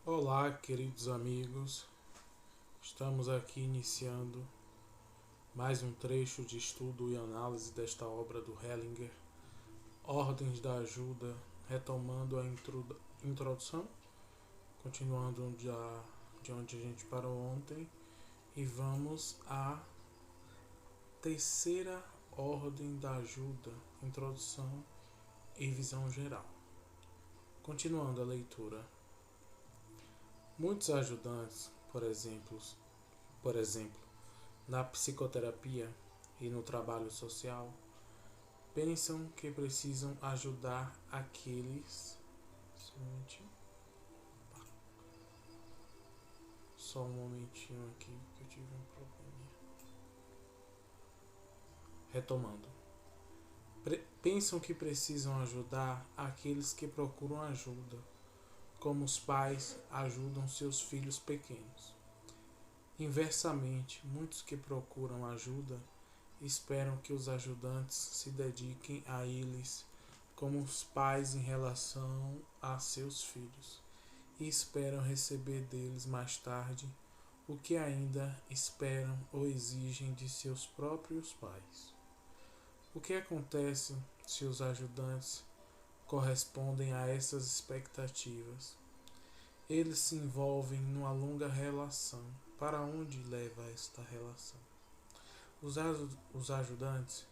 Olá, queridos amigos. Estamos aqui iniciando mais um trecho de estudo e análise desta obra do Hellinger, Ordens da Ajuda, retomando a introdução, continuando de onde a gente parou ontem, e vamos à terceira ordem da ajuda, introdução e visão geral. Continuando a leitura. Muitos ajudantes, por exemplo, na psicoterapia e no trabalho social, pensam que precisam ajudar aqueles. Só um momentinho aqui que eu tive um probleminha. Retomando. Pensam que precisam ajudar aqueles que procuram ajuda, como os pais ajudam seus filhos pequenos. Inversamente, muitos que procuram ajuda esperam que os ajudantes se dediquem a eles como os pais em relação a seus filhos, e esperam receber deles mais tarde o que ainda esperam ou exigem de seus próprios pais. O que acontece se os ajudantes correspondem a essas expectativas? Eles se envolvem numa longa relação. Para onde leva esta relação? Os ajudantes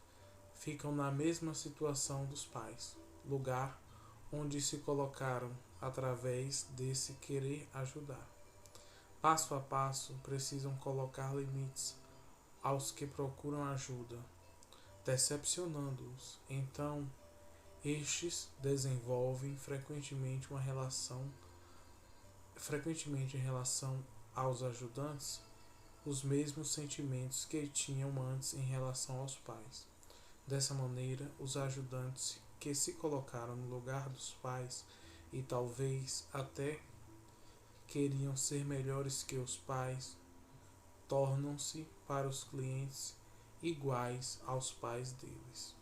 ficam na mesma situação dos pais, lugar onde se colocaram através desse querer ajudar. Passo a passo, precisam colocar limites aos que procuram ajuda, decepcionando-os. Então, estes desenvolvem frequentemente em relação aos ajudantes, os mesmos sentimentos que tinham antes em relação aos pais. Dessa maneira, os ajudantes que se colocaram no lugar dos pais e talvez até queriam ser melhores que os pais, tornam-se para os clientes iguais aos pais deles.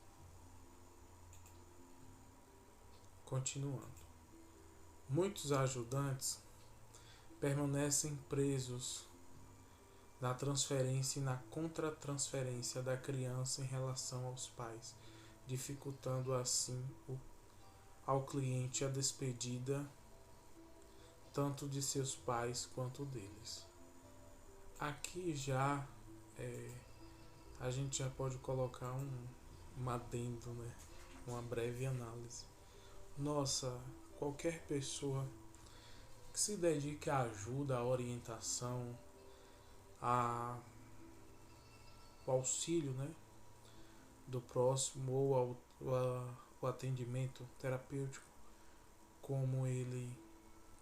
Continuando. Muitos ajudantes permanecem presos na transferência e na contratransferência da criança em relação aos pais, dificultando assim ao cliente a despedida tanto de seus pais quanto deles. Aqui já a gente já pode colocar um adendo, né? Uma breve análise. Nossa, qualquer pessoa que se dedique à ajuda, à orientação, ao auxílio, né, do próximo ou ao atendimento terapêutico, como ele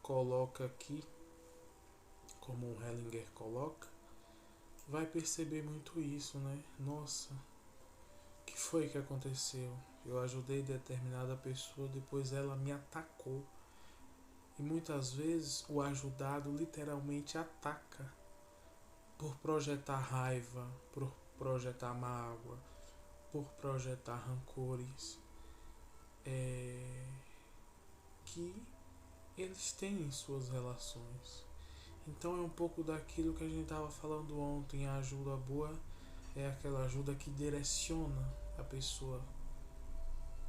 coloca aqui, como o Hellinger coloca, vai perceber muito isso, né? Nossa, o que foi que aconteceu? Eu ajudei determinada pessoa, depois ela me atacou. E muitas vezes o ajudado literalmente ataca por projetar raiva, por projetar mágoa, por projetar rancores que eles têm em suas relações. Então é um pouco daquilo que a gente estava falando ontem. A ajuda boa é aquela ajuda que direciona a pessoa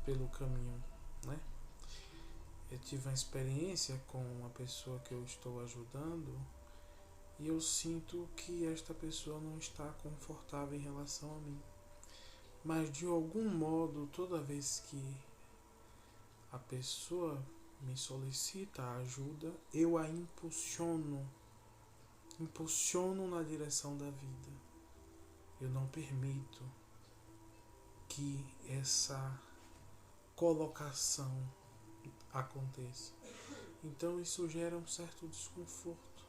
pelo caminho, né? Eu tive uma experiência com uma pessoa que eu estou ajudando e eu sinto que esta pessoa não está confortável em relação a mim. Mas de algum modo, toda vez que a pessoa me solicita ajuda, eu a impulsiono na direção da vida. Eu não permito que essa colocação aconteça. Então isso gera um certo desconforto,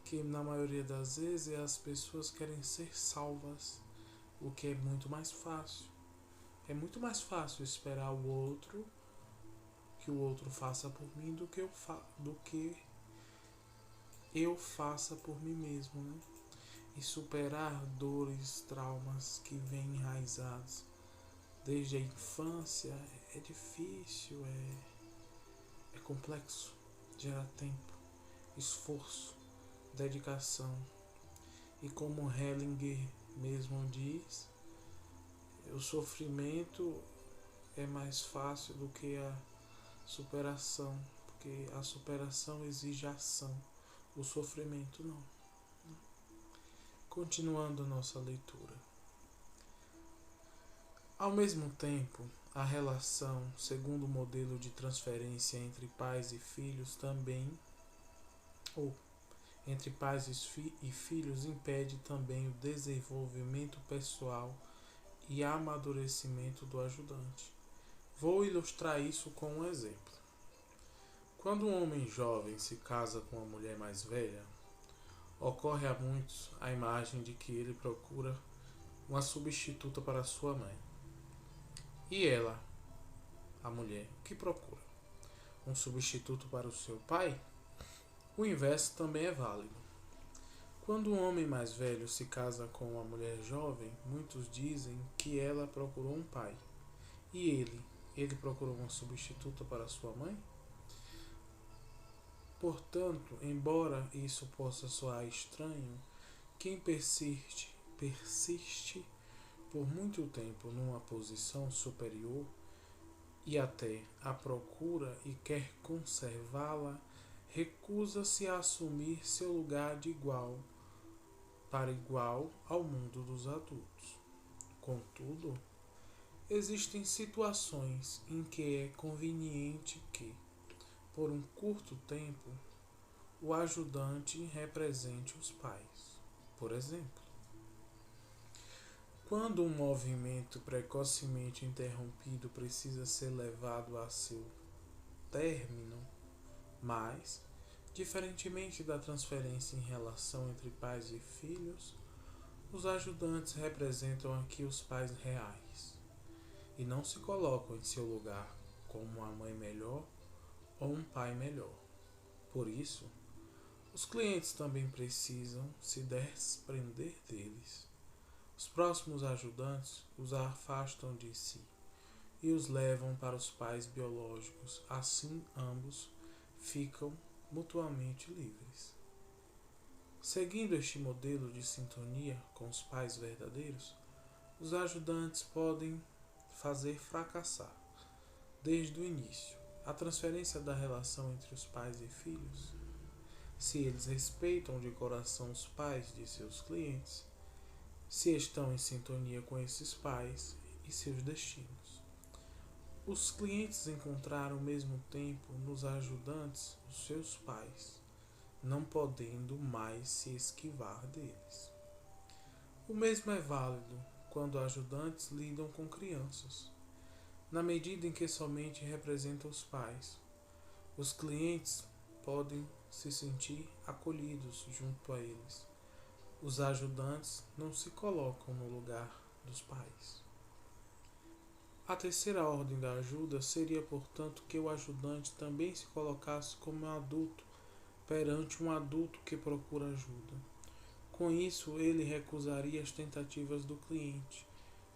que na maioria das vezes as pessoas querem ser salvas, o que é muito mais fácil. É muito mais fácil esperar o outro, que o outro faça por mim, do que eu faça por mim mesmo, né? E superar dores, traumas que vêm enraizados desde a infância é difícil, é complexo, gera tempo. esforço, dedicação. E como Hellinger mesmo diz, o sofrimento é mais fácil do que a superação, porque a superação exige ação, o sofrimento não. Continuando nossa leitura. Ao mesmo tempo, a relação, segundo o modelo de transferência entre pais e filhos também, ou entre pais e filhos, impede também o desenvolvimento pessoal e amadurecimento do ajudante. Vou ilustrar isso com um exemplo. Quando um homem jovem se casa com uma mulher mais velha, ocorre a muitos a imagem de que ele procura uma substituta para sua mãe. E ela, a mulher, o que procura? Um substituto para o seu pai? O inverso também é válido. Quando um homem mais velho se casa com uma mulher jovem, muitos dizem que ela procurou um pai. E ele procurou uma substituta para sua mãe? Portanto, embora isso possa soar estranho, quem persiste por muito tempo numa posição superior e até a procura e quer conservá-la, recusa-se a assumir seu lugar de igual para igual ao mundo dos adultos. Contudo, existem situações em que é conveniente que, por um curto tempo, o ajudante represente os pais. Por exemplo, quando um movimento precocemente interrompido precisa ser levado a seu término, mas, diferentemente da transferência em relação entre pais e filhos, os ajudantes representam aqui os pais reais e não se colocam em seu lugar como uma mãe melhor ou um pai melhor. Por isso, os clientes também precisam se desprender deles. Os próximos ajudantes os afastam de si e os levam para os pais biológicos. Assim, ambos ficam mutuamente livres. Seguindo este modelo de sintonia com os pais verdadeiros, os ajudantes podem fazer fracassar, desde o início, a transferência da relação entre os pais e filhos. Se eles respeitam de coração os pais de seus clientes, se estão em sintonia com esses pais e seus destinos. Os clientes encontraram ao mesmo tempo nos ajudantes os seus pais, não podendo mais se esquivar deles. O mesmo é válido quando ajudantes lidam com crianças. Na medida em que somente representam os pais, os clientes podem se sentir acolhidos junto a eles. Os ajudantes não se colocam no lugar dos pais. A terceira ordem da ajuda seria, portanto, que o ajudante também se colocasse como um adulto perante um adulto que procura ajuda. Com isso, ele recusaria as tentativas do cliente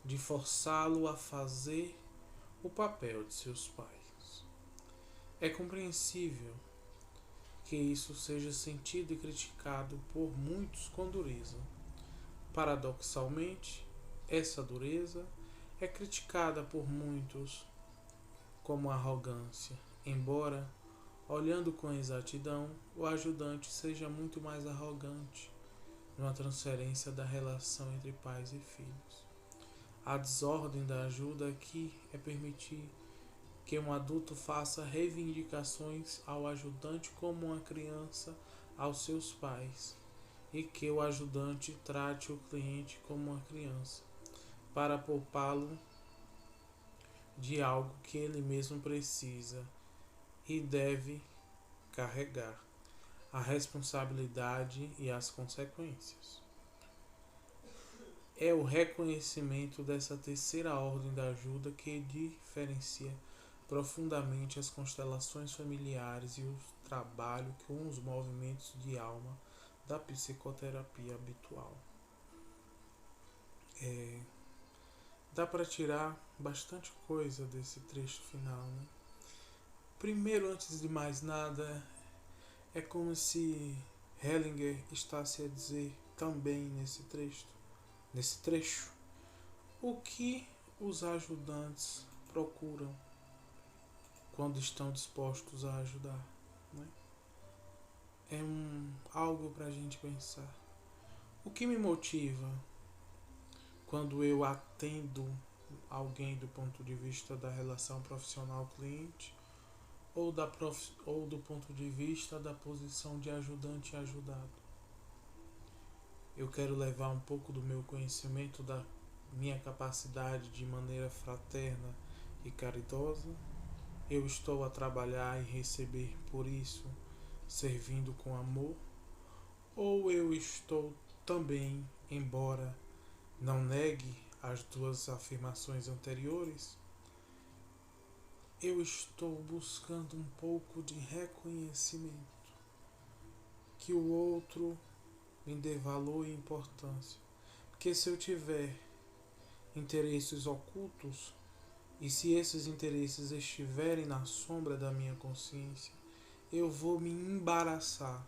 de forçá-lo a fazer o papel de seus pais. É compreensível que isso seja sentido e criticado por muitos com dureza. Paradoxalmente, essa dureza é criticada por muitos como arrogância, embora, olhando com exatidão, o ajudante seja muito mais arrogante numa transferência da relação entre pais e filhos. A desordem da ajuda aqui é permitir que um adulto faça reivindicações ao ajudante como uma criança aos seus pais, e que o ajudante trate o cliente como uma criança, para poupá-lo de algo que ele mesmo precisa e deve carregar, a responsabilidade e as consequências. É o reconhecimento dessa terceira ordem da ajuda que diferencia profundamente as constelações familiares e o trabalho com os movimentos de alma da psicoterapia habitual. Dá para tirar bastante coisa desse trecho final, né? Primeiro, antes de mais nada, É como se Hellinger estivesse a dizer também nesse trecho, o que os ajudantes procuram quando estão dispostos a ajudar, né? É algo para a gente pensar. O que me motiva quando eu atendo alguém do ponto de vista da relação profissional-cliente ou do ponto de vista da posição de ajudante e ajudado? Eu quero levar um pouco do meu conhecimento, da minha capacidade de maneira fraterna e caridosa. Eu estou a trabalhar e receber por isso, servindo com amor, ou eu estou também, embora não negue as duas afirmações anteriores, eu estou buscando um pouco de reconhecimento, que o outro me dê valor e importância. Porque se eu tiver interesses ocultos, e se esses interesses estiverem na sombra da minha consciência, eu vou me embaraçar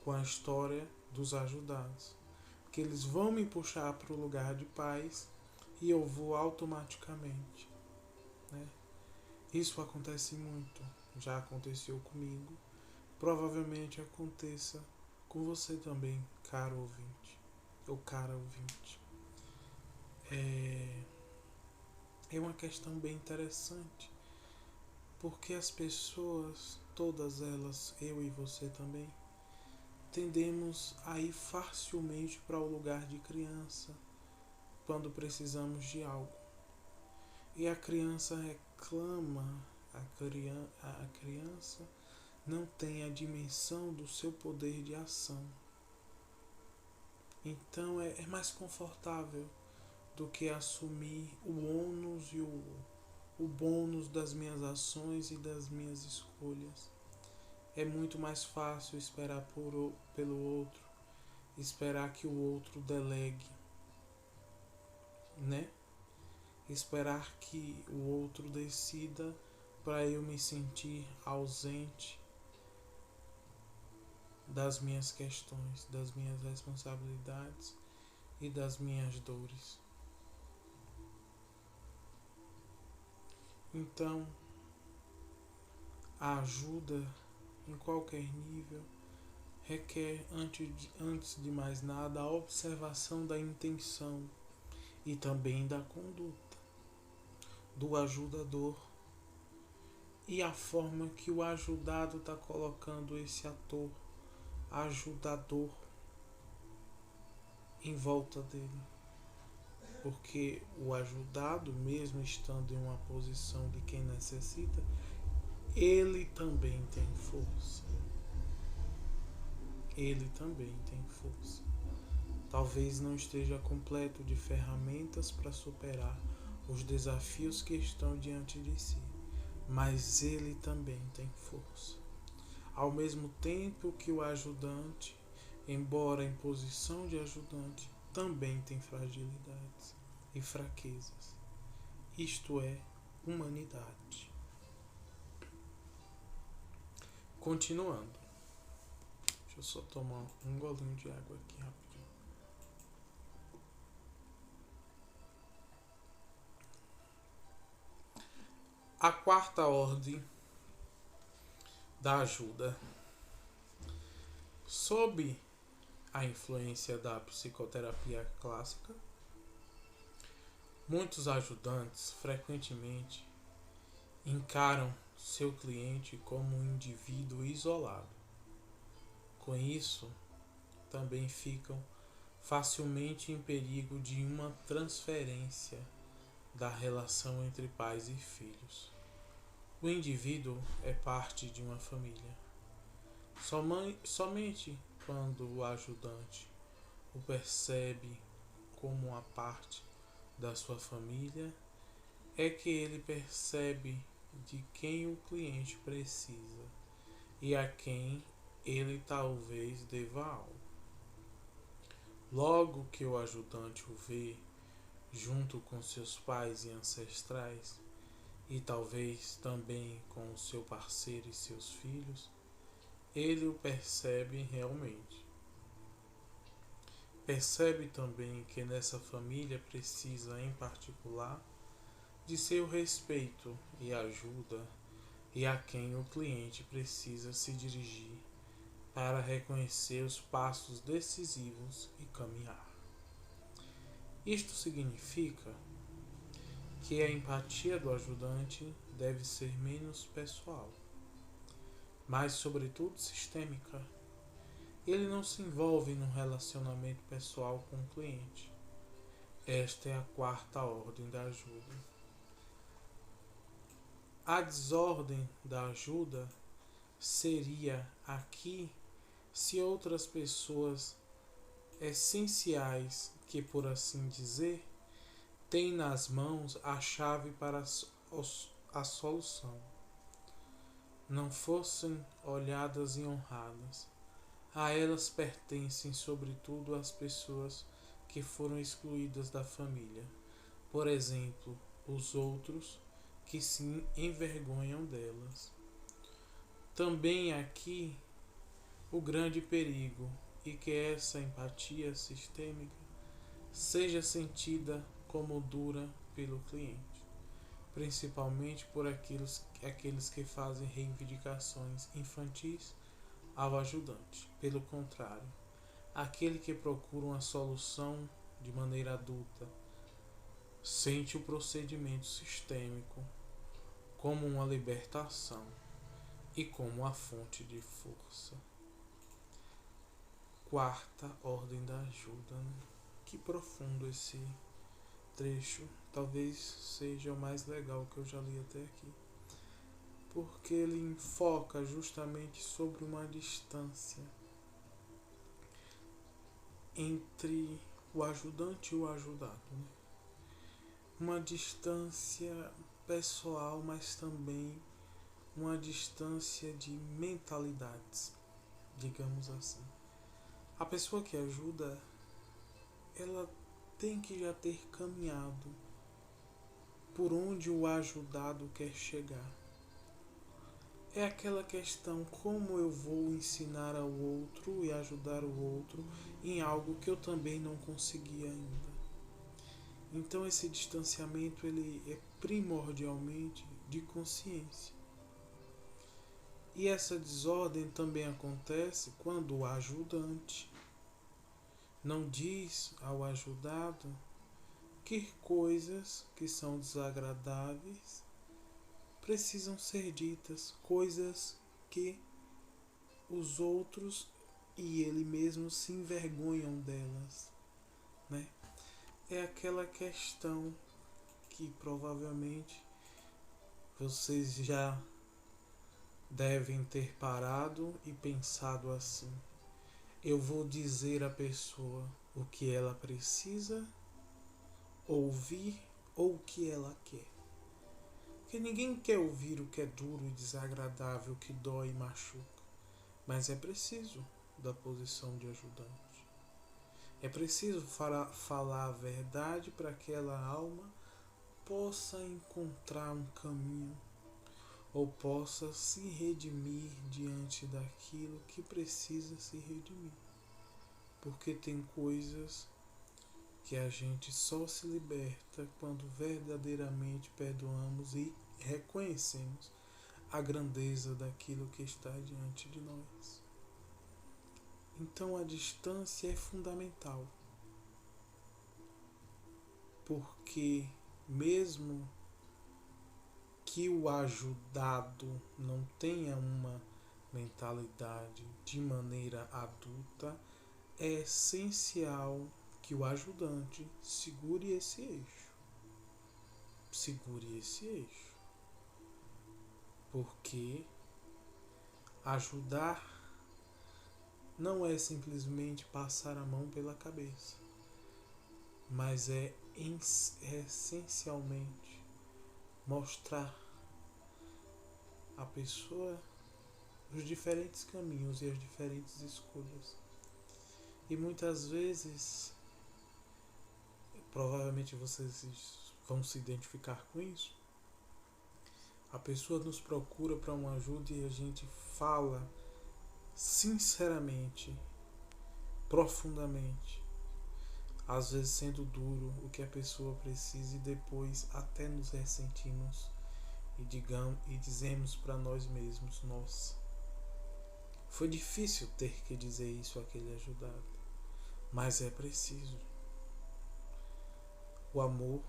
com a história dos ajudados. Porque eles vão me puxar para o lugar de paz e eu vou automaticamente, né? Isso acontece muito, já aconteceu comigo, provavelmente aconteça com você também, caro ouvinte, ou cara ouvinte. É uma questão bem interessante, porque as pessoas, todas elas, eu e você também, tendemos a ir facilmente para o lugar de criança quando precisamos de algo. E a criança reclama, a criança não tem a dimensão do seu poder de ação. Então é mais confortável do que assumir o ônus e o bônus das minhas ações e das minhas escolhas. É muito mais fácil esperar pelo outro, esperar que o outro delegue, né? Esperar que o outro decida para eu me sentir ausente das minhas questões, das minhas responsabilidades e das minhas dores. Então, a ajuda em qualquer nível requer, antes de mais nada, a observação da intenção e também da conduta do ajudador e a forma que o ajudado está colocando esse ator ajudador em volta dele. Porque o ajudado, mesmo estando em uma posição de quem necessita, ele também tem força. Ele também tem força. Talvez não esteja completo de ferramentas para superar os desafios que estão diante de si, mas ele também tem força. Ao mesmo tempo que o ajudante, embora em posição de ajudante, também tem fragilidades e fraquezas. Isto é humanidade. Continuando. Deixa eu só tomar um golinho de água aqui rapidinho. A quarta ordem da ajuda. Sob a influência da psicoterapia clássica, muitos ajudantes frequentemente encaram seu cliente como um indivíduo isolado. Com isso, também ficam facilmente em perigo de uma transferência da relação entre pais e filhos. O indivíduo é parte de uma família. Somente quando o ajudante o percebe como uma parte da sua família é que ele percebe de quem o cliente precisa e a quem ele talvez deva algo. Logo que o ajudante o vê junto com seus pais e ancestrais, e talvez também com o seu parceiro e seus filhos, ele o percebe realmente. Percebe também que nessa família precisa, em particular, de seu respeito e ajuda e a quem o cliente precisa se dirigir para reconhecer os passos decisivos e caminhar. Isto significa que a empatia do ajudante deve ser menos pessoal, mas sobretudo sistêmica. Ele não se envolve num relacionamento pessoal com o cliente. Esta é a quarta ordem da ajuda. A desordem da ajuda seria aqui se outras pessoas essenciais que, por assim dizer, têm nas mãos a chave para a solução, não fossem olhadas e honradas. A elas pertencem sobretudo as pessoas que foram excluídas da família, por exemplo, os outros que se envergonham delas. Também aqui o grande perigo e que essa empatia sistêmica seja sentida como dura pelo cliente, principalmente por aqueles que fazem reivindicações infantis ao ajudante. Pelo contrário, aquele que procura uma solução de maneira adulta sente o procedimento sistêmico como uma libertação e como a fonte de força. Quarta ordem da ajuda. Que profundo esse trecho. Talvez seja o mais legal que eu já li até aqui, porque ele enfoca justamente sobre uma distância entre o ajudante e o ajudado, né? Uma distância pessoal, mas também uma distância de mentalidades, digamos assim. A pessoa que ajuda, ela tem que já ter caminhado por onde o ajudado quer chegar. É aquela questão: como eu vou ensinar ao outro e ajudar o outro em algo que eu também não consegui ainda. Então esse distanciamento ele é primordialmente de consciência. E essa desordem também acontece quando o ajudante não diz ao ajudado que coisas que são desagradáveis precisam ser ditas, coisas que os outros e ele mesmo se envergonham delas, né? É aquela questão que provavelmente vocês já devem ter parado e pensado assim: eu vou dizer à pessoa o que ela precisa ouvir ou o que ela quer. Porque ninguém quer ouvir o que é duro e desagradável, que dói e machuca. Mas é preciso da posição de ajudante. É preciso falar a verdade para que aquela alma possa encontrar um caminho ou possa se redimir diante daquilo que precisa se redimir. Porque tem coisas que a gente só se liberta quando verdadeiramente perdoamos e reconhecemos a grandeza daquilo que está diante de nós. Então a distância é fundamental, porque mesmo que o ajudado não tenha uma mentalidade de maneira adulta, é essencial que o ajudante segure esse eixo. Porque ajudar não é simplesmente passar a mão pela cabeça, mas é essencialmente mostrar à pessoa os diferentes caminhos e as diferentes escolhas. E muitas vezes, provavelmente vocês vão se identificar com isso, a pessoa nos procura para uma ajuda e a gente fala sinceramente, profundamente, às vezes sendo duro o que a pessoa precisa e depois até nos ressentimos e dizemos para nós mesmos: nossa, foi difícil ter que dizer isso àquele ajudado, mas é preciso. O amor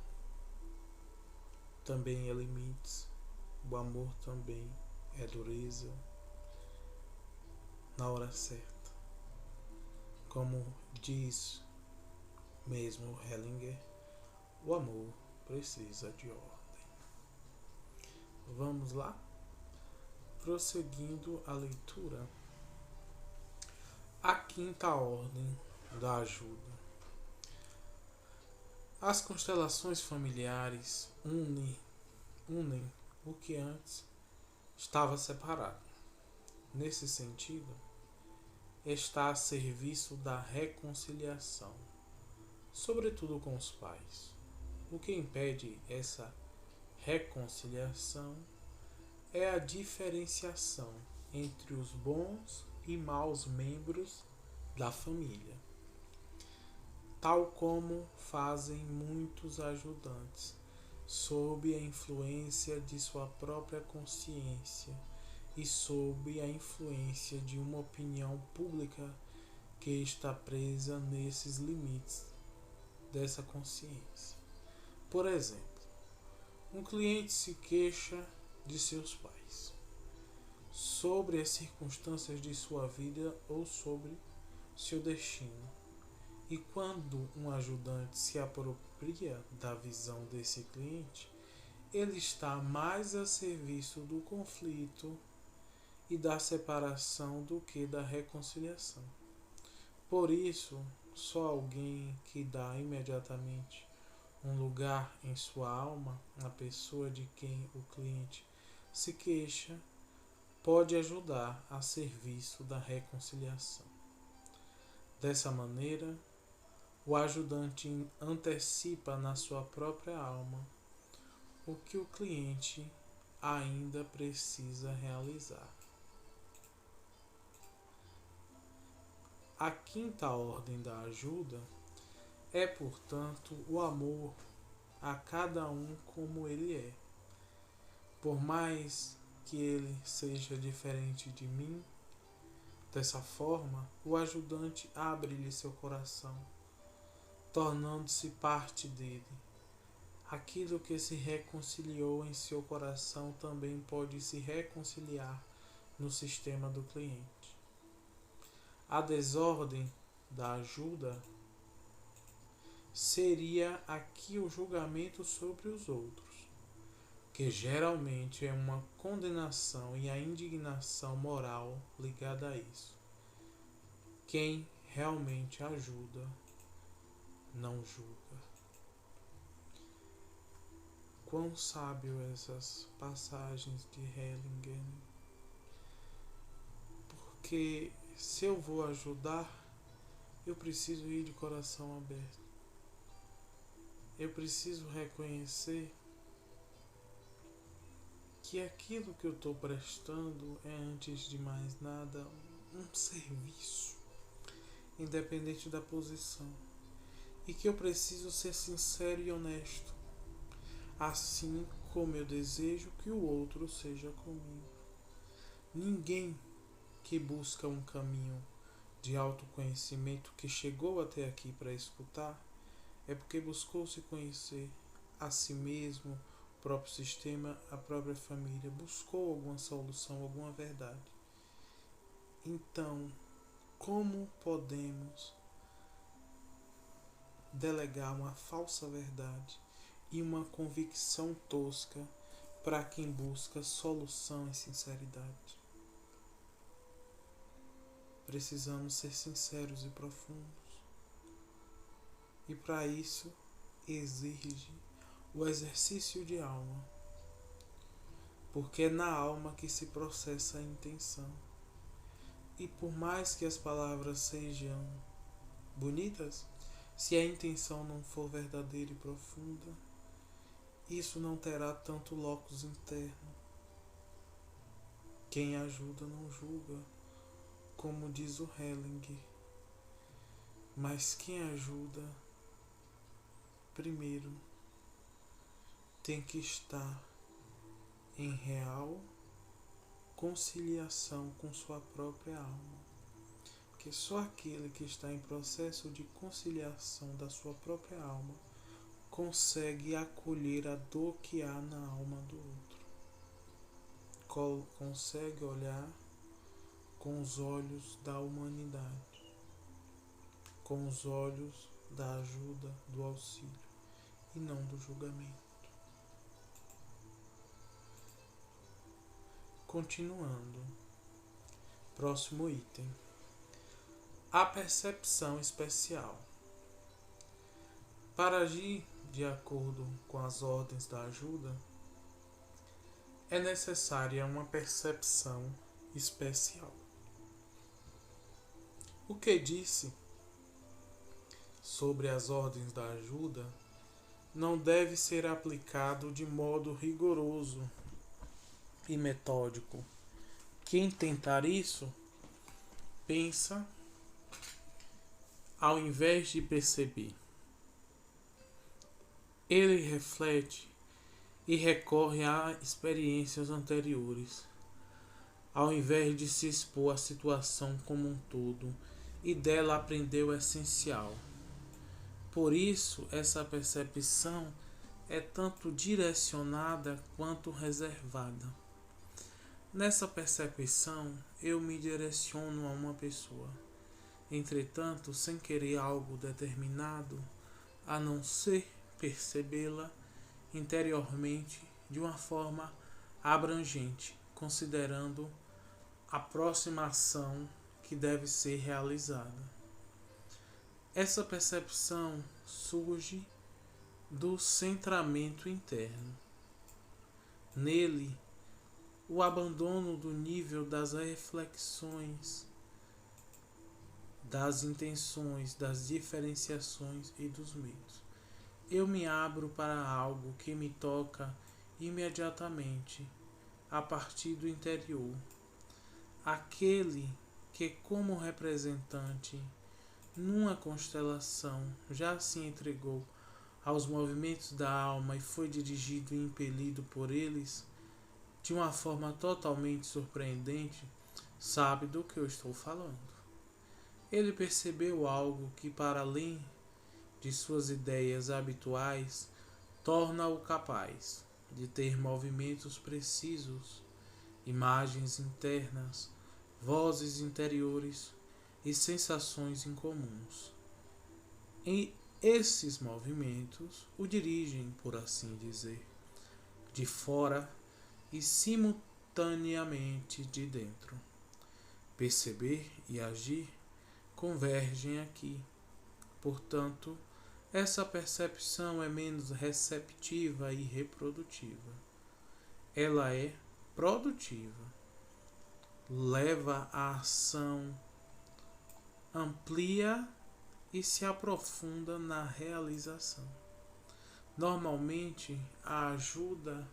também é limites, o amor também é dureza na hora certa. Como diz mesmo Hellinger, o amor precisa de ordem. Vamos lá? Prosseguindo a leitura. A quinta ordem da ajuda. As constelações familiares unem o que antes estava separado. Nesse sentido, está a serviço da reconciliação, sobretudo com os pais. O que impede essa reconciliação é a diferenciação entre os bons e maus membros da família, tal como fazem muitos ajudantes, sob a influência de sua própria consciência e sob a influência de uma opinião pública que está presa nesses limites dessa consciência. Por exemplo, um cliente se queixa de seus pais sobre as circunstâncias de sua vida ou sobre seu destino. E quando um ajudante se apropria da visão desse cliente, ele está mais a serviço do conflito e da separação do que da reconciliação. Por isso, só alguém que dá imediatamente um lugar em sua alma na pessoa de quem o cliente se queixa pode ajudar a serviço da reconciliação. Dessa maneira, o ajudante antecipa na sua própria alma o que o cliente ainda precisa realizar. A quinta ordem da ajuda é, portanto, o amor a cada um como ele é. Por mais que ele seja diferente de mim, dessa forma, o ajudante abre-lhe seu coração, tornando-se parte dele. Aquilo que se reconciliou em seu coração também pode se reconciliar no sistema do cliente. A desordem da ajuda seria aqui o julgamento sobre os outros, que geralmente é uma condenação e a indignação moral ligada a isso. Quem realmente ajuda não julga. Quão sábio essas passagens de Hellinger, porque se eu vou ajudar, eu preciso ir de coração aberto. Eu preciso reconhecer que aquilo que eu estou prestando é, antes de mais nada, um serviço, independente da posição, e que eu preciso ser sincero e honesto, assim como eu desejo que o outro seja comigo. Ninguém que busca um caminho de autoconhecimento, que chegou até aqui para escutar, é porque buscou se conhecer a si mesmo, o próprio sistema, a própria família, buscou alguma solução, alguma verdade. Então, como podemos delegar uma falsa verdade e uma convicção tosca para quem busca solução e sinceridade? Precisamos ser sinceros e profundos. E para isso exige o exercício de alma, porque é na alma que se processa a intenção. E por mais que as palavras sejam bonitas, se a intenção não for verdadeira e profunda, isso não terá tanto locus interno. Quem ajuda não julga, como diz o Helling, mas quem ajuda, primeiro, tem que estar em real conciliação com sua própria alma. Porque só aquele que está em processo de conciliação da sua própria alma consegue acolher a dor que há na alma do outro. Consegue olhar com os olhos da humanidade, com os olhos da ajuda, do auxílio e não do julgamento. Continuando, próximo item. A percepção especial. Para agir de acordo com as ordens da ajuda, é necessária uma percepção especial. O que disse sobre as ordens da ajuda não deve ser aplicado de modo rigoroso e metódico. Quem tentar isso, pensa ao invés de perceber. Ele reflete e recorre a experiências anteriores, ao invés de se expor à situação como um todo e dela aprender o essencial. Por isso, essa percepção é tanto direcionada quanto reservada. Nessa percepção, eu me direciono a uma pessoa, entretanto, sem querer algo determinado, a não ser percebê-la interiormente de uma forma abrangente, considerando a próxima ação que deve ser realizada. Essa percepção surge do centramento interno. Nele, o abandono do nível das reflexões, das intenções, das diferenciações e dos meios. Eu me abro para algo que me toca imediatamente, a partir do interior. Aquele que, como representante, numa constelação, já se entregou aos movimentos da alma e foi dirigido e impelido por eles, de uma forma totalmente surpreendente, sabe do que eu estou falando. Ele percebeu algo que, para além de suas ideias habituais, torna-o capaz de ter movimentos precisos, imagens internas, vozes interiores e sensações incomuns. E esses movimentos o dirigem, por assim dizer, de fora e simultaneamente de dentro. Perceber e agir convergem aqui. Portanto, essa percepção é menos receptiva e reprodutiva. Ela é produtiva. Leva à ação, amplia e se aprofunda na realização. Normalmente, a ajuda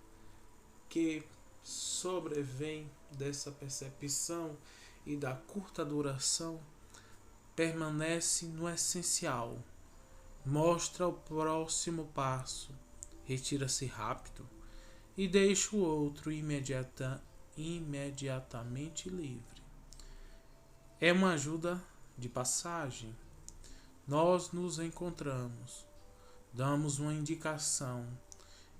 que sobrevém dessa percepção e da curta duração permanece no essencial, mostra o próximo passo, retira-se rápido e deixa o outro imediatamente livre. É uma ajuda de passagem. Nós nos encontramos, damos uma indicação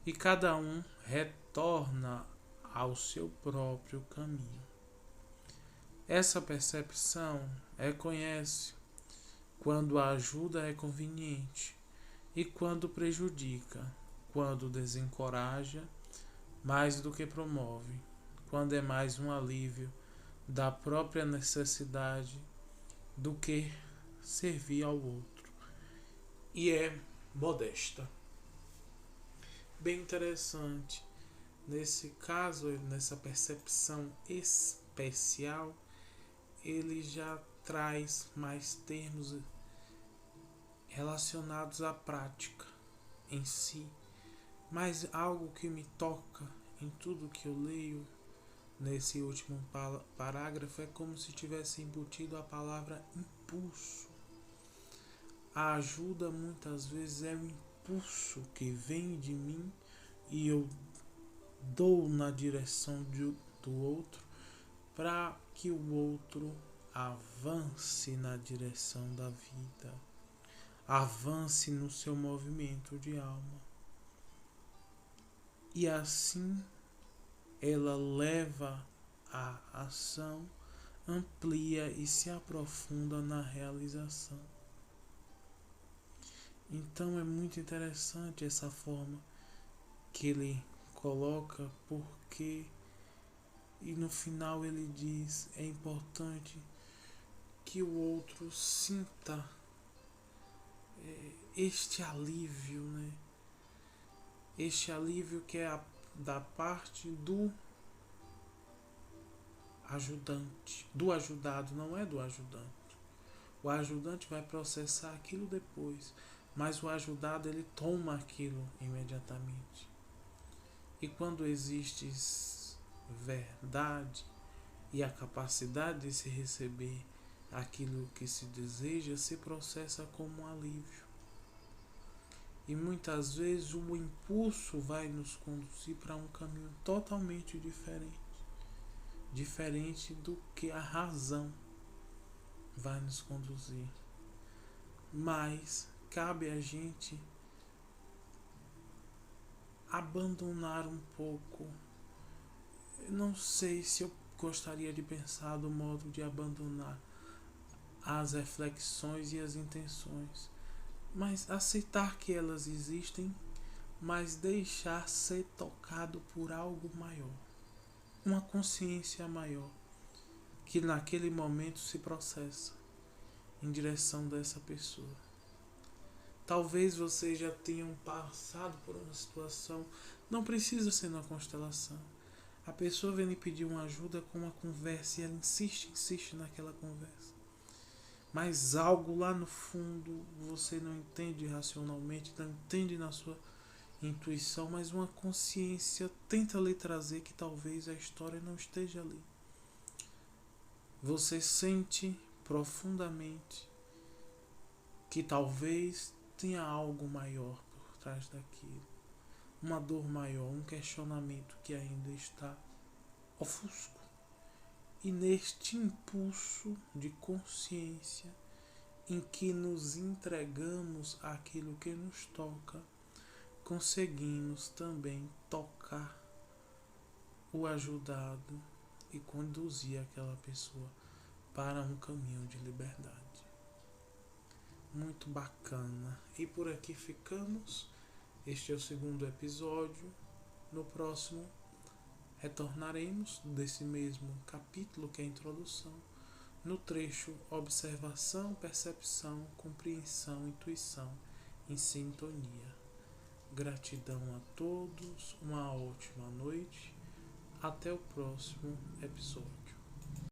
e cada um retorna ao seu próprio caminho. Essa percepção reconhece quando a ajuda é conveniente e quando prejudica, quando desencoraja mais do que promove, quando é mais um alívio da própria necessidade do que servir ao outro, e é modesta. Bem interessante. Nesse caso, nessa percepção especial, ele já traz mais termos relacionados à prática em si, mas algo que me toca em tudo que eu leio nesse último parágrafo, é como se tivesse embutido a palavra impulso. A ajuda muitas vezes é o impulso que vem de mim e eu dou na direção do outro para que o outro avance na direção da vida, avance no seu movimento de alma. E assim ela leva a ação, amplia e se aprofunda na realização. Então é muito interessante essa forma que ele coloca, porque e no final ele diz, é importante que o outro sinta este alívio, né? Este alívio que é da parte do ajudante, do ajudado, não é do ajudante. O ajudante vai processar aquilo depois, mas o ajudado ele toma aquilo imediatamente. E quando existe verdade e a capacidade de se receber aquilo que se deseja, se processa como um alívio. E muitas vezes o impulso vai nos conduzir para um caminho totalmente diferente do que a razão vai nos conduzir. Mas cabe a gente abandonar um pouco. Eu não sei se eu gostaria de pensar do modo de abandonar as reflexões e as intenções, mas aceitar que elas existem, mas deixar ser tocado por algo maior, uma consciência maior, que naquele momento se processa em direção dessa pessoa. Talvez vocês já tenham passado por uma situação, não precisa ser na constelação. A pessoa vem lhe pedir uma ajuda com uma conversa e ela insiste naquela conversa. Mas algo lá no fundo você não entende racionalmente, não entende na sua intuição, mas uma consciência tenta lhe trazer que talvez a história não esteja ali. Você sente profundamente que talvez tenha algo maior por trás daquilo, uma dor maior, um questionamento que ainda está ofusco. E neste impulso de consciência em que nos entregamos àquilo que nos toca, conseguimos também tocar o ajudado e conduzir aquela pessoa para um caminho de liberdade. Muito bacana. E por aqui ficamos. Este é o segundo episódio. No próximo retornaremos desse mesmo capítulo, que é a introdução, no trecho observação, percepção, compreensão, intuição em sintonia. Gratidão a todos, uma ótima noite, até o próximo episódio.